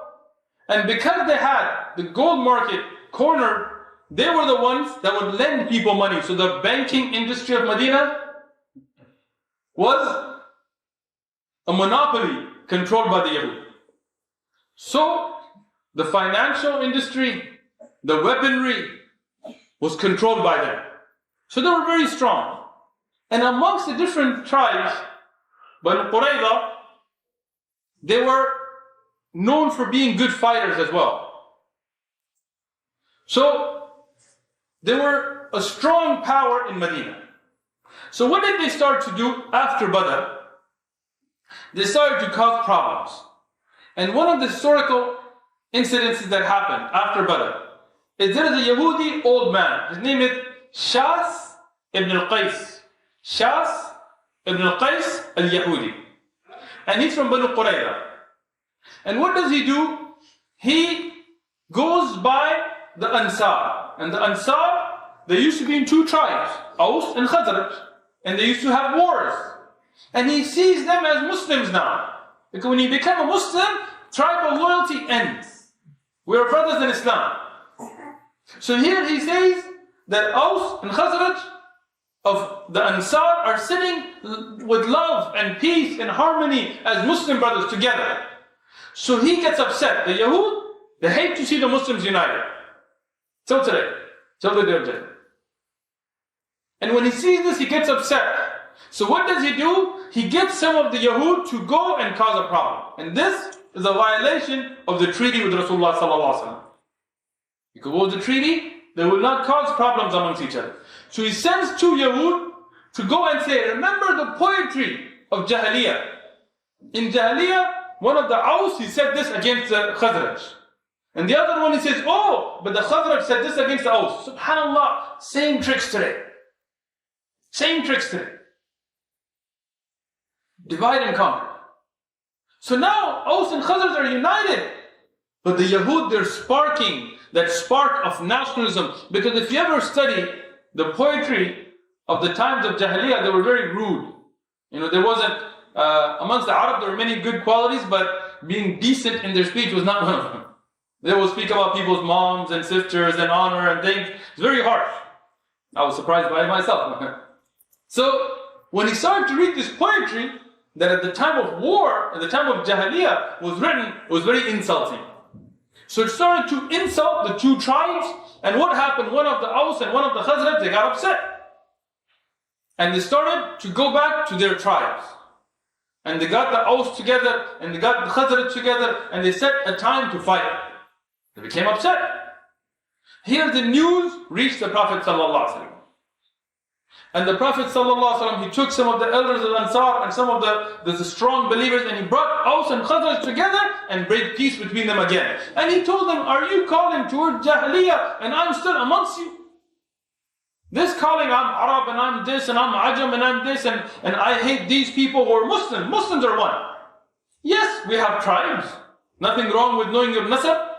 And because they had the gold market corner, they were the ones that would lend people money. So the banking industry of Medina was a monopoly controlled by the Yahud. So the financial industry, the weaponry was controlled by them. So they were very strong. And amongst the different tribes, Banu Qurayza, they were known for being good fighters as well. So they were a strong power in Medina. So what did they start to do after Badr? They started to cause problems. And one of the historical incidences that happened after Badr is there is a Yahudi old man. His name is Shas ibn al-Qais. Shas ibn al-Qais al-Yahudi. And he's from Banu Qurayza. And what does he do? He goes by the Ansar. And the Ansar, they used to be in two tribes, Aus and Khazraj. And they used to have wars. And he sees them as Muslims now. Because when you become a Muslim, tribal loyalty ends. We are brothers in Islam. So here he says that Aus and Khazraj of the Ansar are sitting with love and peace and harmony as Muslim brothers together. So he gets upset. The Yahud, they hate to see the Muslims united. Till today. Till the day of judgment. And when he sees this, he gets upset. So what does he do? He gets some of the Yahud to go and cause a problem. And this is a violation of the treaty with Rasulullah sallallahu alaihi wasallam. Because what was the treaty? They will not cause problems amongst each other. So he sends two Yahud to go and say, remember the poetry of Jahiliyyah. In Jahiliyyah, one of the Aus, he said this against the Khazraj. And the other one he says, oh, but the Khazraj said this against the Aus. SubhanAllah, same tricks today. Same tricks today. Divide and conquer. So now Aus and Khazraj are united. But the Yahud, they're sparking that spark of nationalism. Because if you ever study the poetry of the times of Jahiliyyah, they were very rude. You know, there wasn't, amongst the Arab, there were many good qualities, but being decent in their speech was not one of them. They will speak about people's moms and sisters and honor and things. It's very harsh. I was surprised by it myself. So, when he started to read this poetry, that at the time of war, at the time of Jahiliyyah, was written, was very insulting. So it started to insult the two tribes, and what happened? One of the Aus and one of the Khazraj, they got upset. And they started to go back to their tribes. And they got the Aus together, and they got the Khazraj together, and they set a time to fight. They became upset. Here the news reached the Prophet ﷺ. And the Prophet ﷺ, he took some of the elders of Ansar and some of the strong believers, and he brought Aus and Khazraj together and made peace between them again. And he told them, are you calling toward Jahiliyyah and I'm still amongst you? This calling, I'm Arab and I'm this and I'm Ajam and I'm this and I hate these people who are Muslims. Muslims are one. Yes, we have tribes. Nothing wrong with knowing your nasab.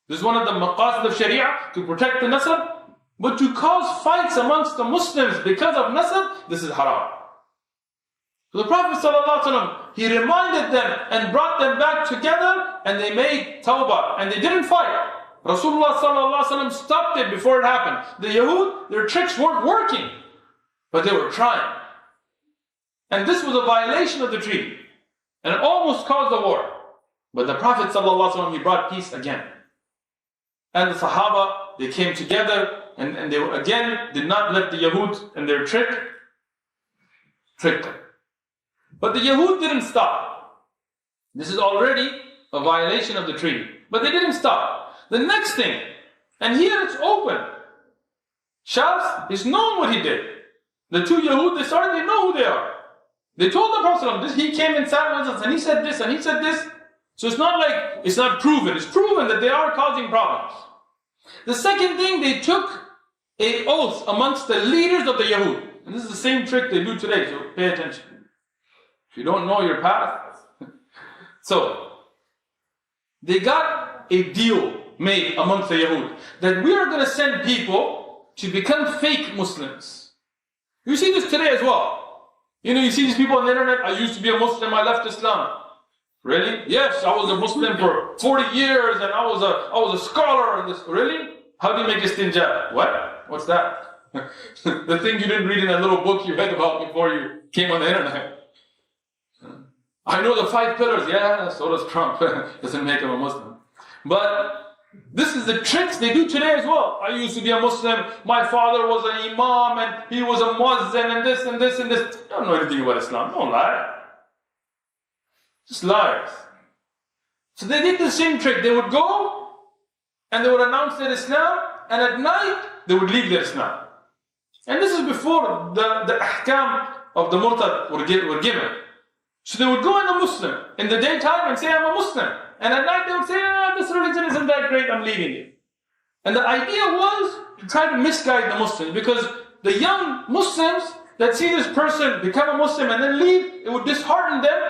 This is one of the maqasid of Sharia, to protect the nasab. But to cause fights amongst the Muslims because of nasab, this is haram. So the Prophet ﷺ, he reminded them and brought them back together, and they made tawbah, and they didn't fight. Rasulullah ﷺ stopped it before it happened. The Yahud, their tricks weren't working, but they were trying. And this was a violation of the treaty, and it almost caused a war. But the Prophet ﷺ, he brought peace again. And the Sahaba, they came together, and they again did not let the Yahud and their trick them. But the Yahud didn't stop. This is already a violation of the treaty. But they didn't stop. The next thing, and here it's open. Shas is known what he did. The two Yahud, they know who they are. They told the Prophet, he came and sat with us, and he said this, and he said this. So it's not like it's not proven. It's proven that they are causing problems. The second thing, they took an oath amongst the leaders of the Yahud. And this is the same trick they do today, so pay attention. If you don't know your path. So, they got a deal made amongst the Yahud that we are going to send people to become fake Muslims. You see this today as well. You know, you see these people on the internet, I used to be a Muslim, I left Islam. Really? Yes, I was a Muslim for 40 years and I was a scholar and this. Really? How do you make istinja? What? What's that? The thing you didn't read in that little book you read about before you came on the internet. I know the 5 pillars. Yeah, so does Trump. Doesn't make him a Muslim. But this is the tricks they do today as well. I used to be a Muslim. My father was an imam and he was a muazzin and this and this and this. You don't know anything about Islam. Don't lie. Just liars. So they did the same trick. They would go and they would announce their Islam, and at night they would leave their Islam. And this is before the ahkam of the murtad were given. So they would go in a Muslim in the daytime and say, I'm a Muslim. And at night they would say, this religion isn't that great, I'm leaving it. And the idea was to try to misguide the Muslims, because the young Muslims that see this person become a Muslim and then leave, it would dishearten them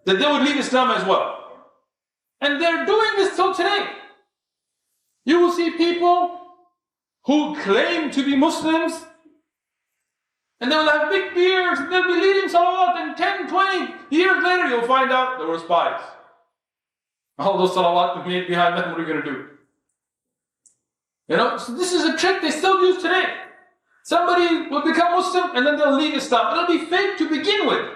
that they would leave Islam as well. And they're doing this till today. You will see people who claim to be Muslims, and they will have big beards, and they'll be leading salawat, and 10, 20 years later you'll find out they were spies. All those salawat made behind them, what are you going to do? You know, so this is a trick they still use today. Somebody will become Muslim and then they'll leave Islam. It'll be fake to begin with.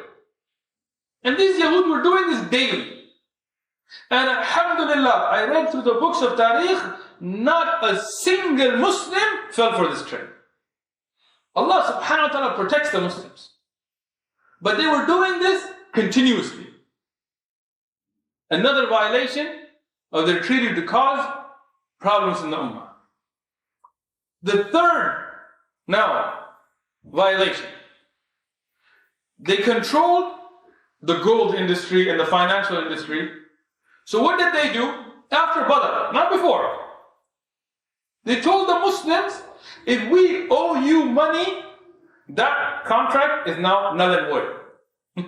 And these Yahud were doing this daily. And alhamdulillah, I read through the books of Tariq, not a single Muslim fell for this trick. Allah subhanahu wa ta'ala protects the Muslims. But they were doing this continuously. Another violation of their treaty to cause problems in the Ummah. The third, now, violation. They controlled the gold industry and the financial industry. So what did they do? After Badr, not before. They told the Muslims, if we owe you money, that contract is now null and void.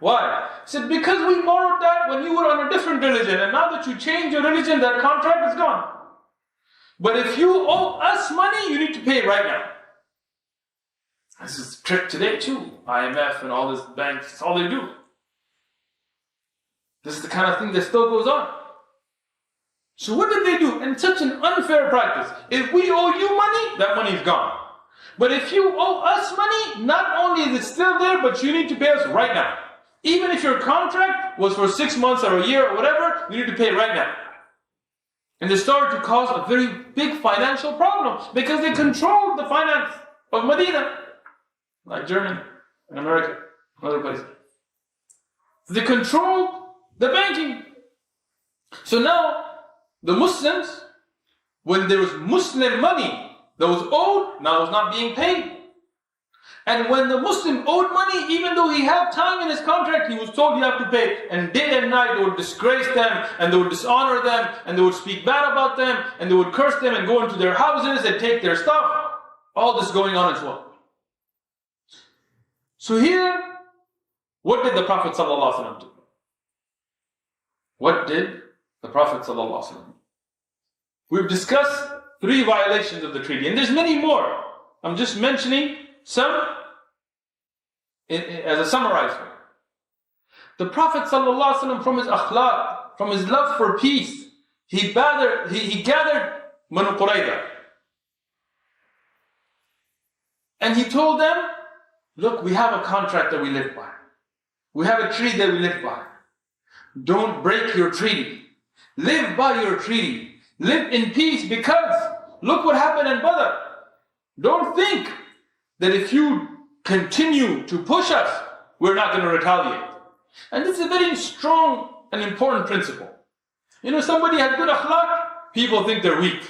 Why? He said, because we borrowed that when you were on a different religion, and now that you change your religion, that contract is gone. But if you owe us money, you need to pay right now. This is a trick today too. IMF and all these banks, that's all they do. This is the kind of thing that still goes on. So what did they do? And such an unfair practice. If we owe you money, that money is gone. But if you owe us money, not only is it still there, but you need to pay us right now. Even if your contract was for 6 months or a year or whatever, you need to pay right now. And they started to cause a very big financial problem because they controlled the finance of Medina, like Germany and America and other places. They controlled the banking. So now the Muslims, when there was Muslim money that was owed, now it was not being paid. And when the Muslim owed money, even though he had time in his contract, he was told you have to pay. And day and night they would disgrace them, and they would dishonor them, and they would speak bad about them, and they would curse them and go into their houses and take their stuff. All this going on as well. So here, what did the Prophet ﷺ do? What did the Prophet ﷺ do? We've discussed 3 violations of the treaty, and there's many more. I'm just mentioning some as a summarized. The Prophet ﷺ, from his akhlaq, from his love for peace, he gathered Banu Qurayza. And he told them, look, we have a contract that we live by. We have a treaty that we live by. Don't break your treaty. Live by your treaty. Live in peace, because look what happened in Badr. Don't think that if you continue to push us, we're not going to retaliate. And this is a very strong and important principle. You know, somebody has good akhlaq, people think they're weak.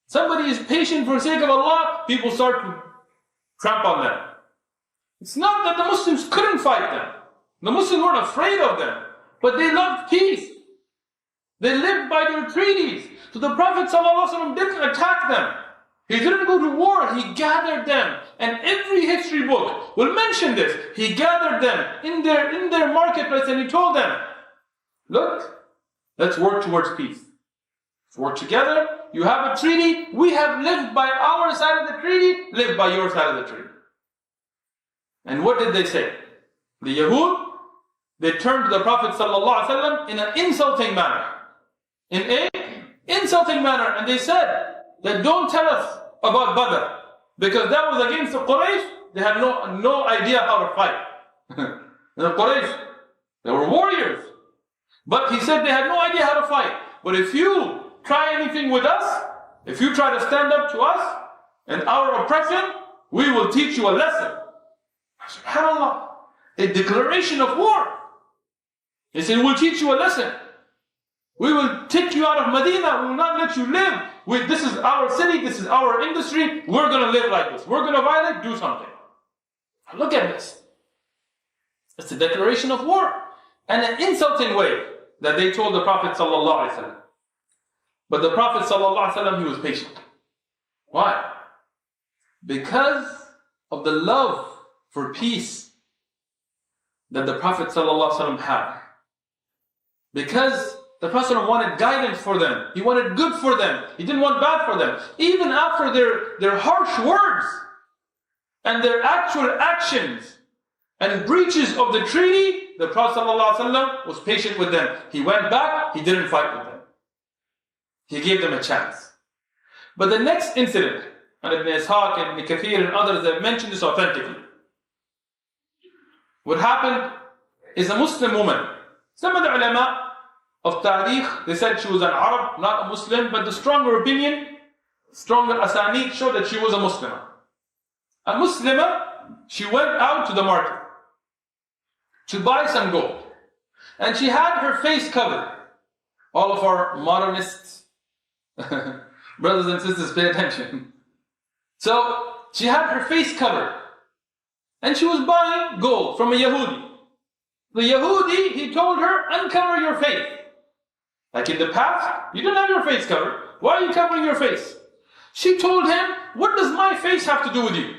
Somebody is patient for the sake of Allah, people start to tramp on them. It's not that the Muslims couldn't fight them. The Muslims weren't afraid of them, but they loved peace. They lived by their treaties. So the Prophet ﷺ didn't attack them. He didn't go to war, he gathered them. And every history book will mention this. He gathered them in their marketplace and he told them, look, let's work towards peace. Let's work together. You have a treaty. We have lived by our side of the treaty. Live by your side of the treaty. And what did they say? The Yahud, they turned to the Prophet ﷺ in an insulting manner. In a insulting manner. And they said that don't tell us about Badr, because that was against the Quraysh. They had no idea how to fight. The Quraysh, they were warriors. But he said they had no idea how to fight. But if you try anything with us, if you try to stand up to us and our oppression, we will teach you a lesson. SubhanAllah, a declaration of war. He said, we'll teach you a lesson. We will take you out of Medina. We will not let you live. This is our city. This is our industry. We're going to live like this. We're going to violate. Do something. Look at this. It's a declaration of war. And an insulting way. that they told the Prophet ﷺ. But the Prophet ﷺ, he was patient. Why? Because of the love for peace that the Prophet ﷺ had. Because the Prophet ﷺ wanted guidance for them. He wanted good for them. He didn't want bad for them. Even after their harsh words and their actual actions and breaches of the treaty, the Prophet ﷺ was patient with them. He went back, he didn't fight with them. He gave them a chance. But the next incident, and Ibn Ishaq and Ibn Kathir and others have mentioned this authentically. What happened is a Muslim woman. Some of the ulama of Tariq, they said she was an Arab, not a Muslim, but the stronger opinion, stronger asanid showed that she was a Muslimah. A Muslimah, she went out to the market to buy some gold. And she had her face covered. All of our modernists, brothers and sisters, pay attention. So she had her face covered. And she was buying gold from a Yahudi. The Yahudi, he told her, uncover your face. Like in the past, you didn't have your face covered. Why are you covering your face? She told him, what does my face have to do with you?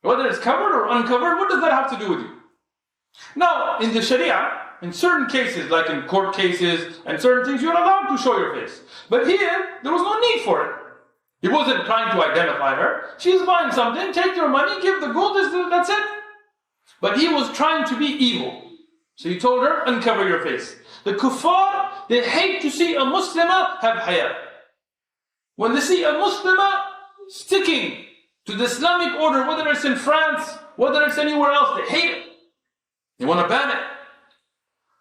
Whether it's covered or uncovered, what does that have to do with you? Now, in the Sharia, in certain cases, like in court cases and certain things, you're allowed to show your face. But here, there was no need for it. He wasn't trying to identify her. She's buying something, take your money, give the gold, that's it. But he was trying to be evil. So he told her, uncover your face. The kuffar, they hate to see a Muslimah have haya. When they see a Muslimah sticking to the Islamic order, whether it's in France, whether it's anywhere else, they hate it. They want to ban it.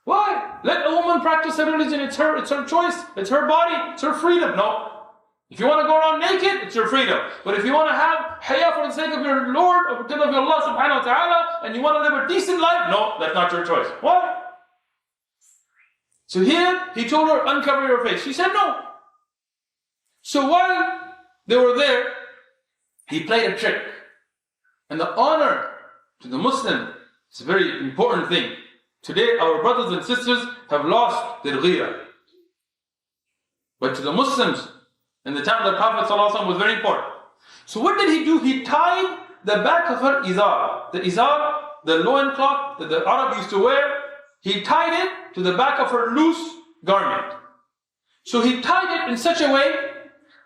Why? Let a woman practice her religion. It's her choice. It's her body. It's her freedom. No. If you want to go around naked, it's your freedom. But if you want to have haya for the sake of your Lord, or because of your Allah subhanahu wa ta'ala, and you want to live a decent life, no, that's not your choice. Why? So here, he told her, uncover your face. She said no. So while they were there, he played a trick. And the honor to the Muslim is a very important thing. Today, our brothers and sisters have lost their ghira. But to the Muslims, in the time of the Prophet ﷺ was very important. So what did he do? He tied the back of her izar. The izar, the loincloth that the Arab used to wear, he tied it to the back of her loose garment. So he tied it in such a way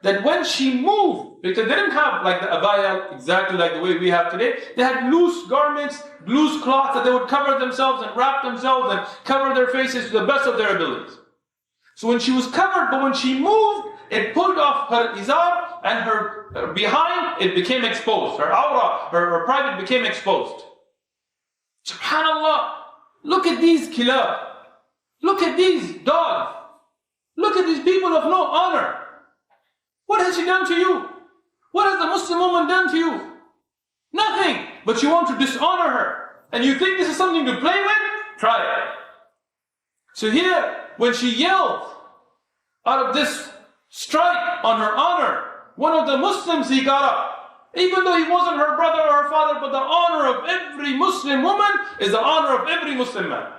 that when she moved, because they didn't have like the abaya exactly like the way we have today, they had loose garments, loose cloths that they would cover themselves and wrap themselves and cover their faces to the best of their abilities. So when she was covered, but when she moved, it pulled off her izar, and her behind, it became exposed. Her awra, her private became exposed. SubhanAllah, look at these kilab. Look at these dogs. Look at these people of no honor. What has she done to you? What has the Muslim woman done to you? Nothing. But you want to dishonor her. And you think this is something to play with? Try it. So here, when she yelled out of this strike on her honor, one of the Muslims, he got up. Even though he wasn't her brother or her father, but the honor of every Muslim woman is the honor of every Muslim man.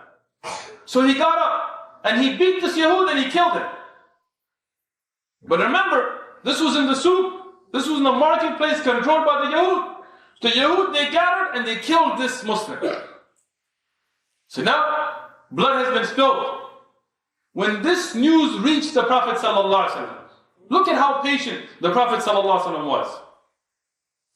So he got up and he beat this Yahud and he killed him. But remember, this was in the souk, this was in the marketplace controlled by the Yahud. The Yahud, they gathered and they killed this Muslim. So now, blood has been spilled. When this news reached the Prophet ﷺ, look at how patient the Prophet ﷺ was.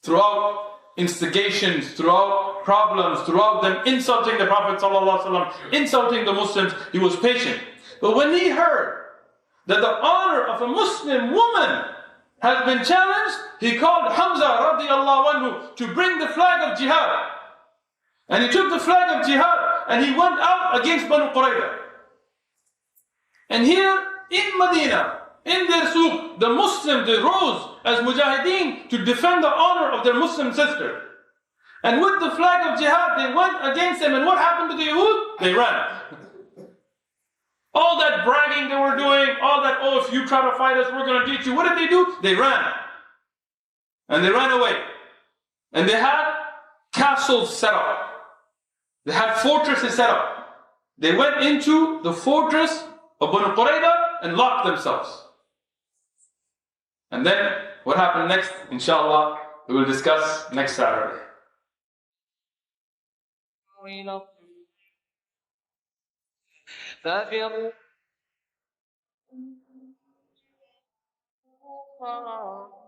Throughout instigations, throughout problems, throughout them insulting the Prophet ﷺ, insulting the Muslims, he was patient. But when he heard that the honor of a Muslim woman has been challenged, he called Hamza radiallahu anhu to bring the flag of jihad. And he took the flag of jihad and he went out against Banu Qurayza. And here in Medina, in their souk, the Muslims, they rose as mujahideen to defend the honor of their Muslim sister. And with the flag of jihad, they went against them. And what happened to the Yahud? They ran. All that bragging they were doing, all that, oh, if you try to fight us, we're going to teach you. What did they do? They ran. And they ran away. And they had castles set up. They had fortresses set up. They went into the fortress of Banu Qurayza and locked themselves. And then what happened next, inshallah, we will discuss next Saturday. ففروا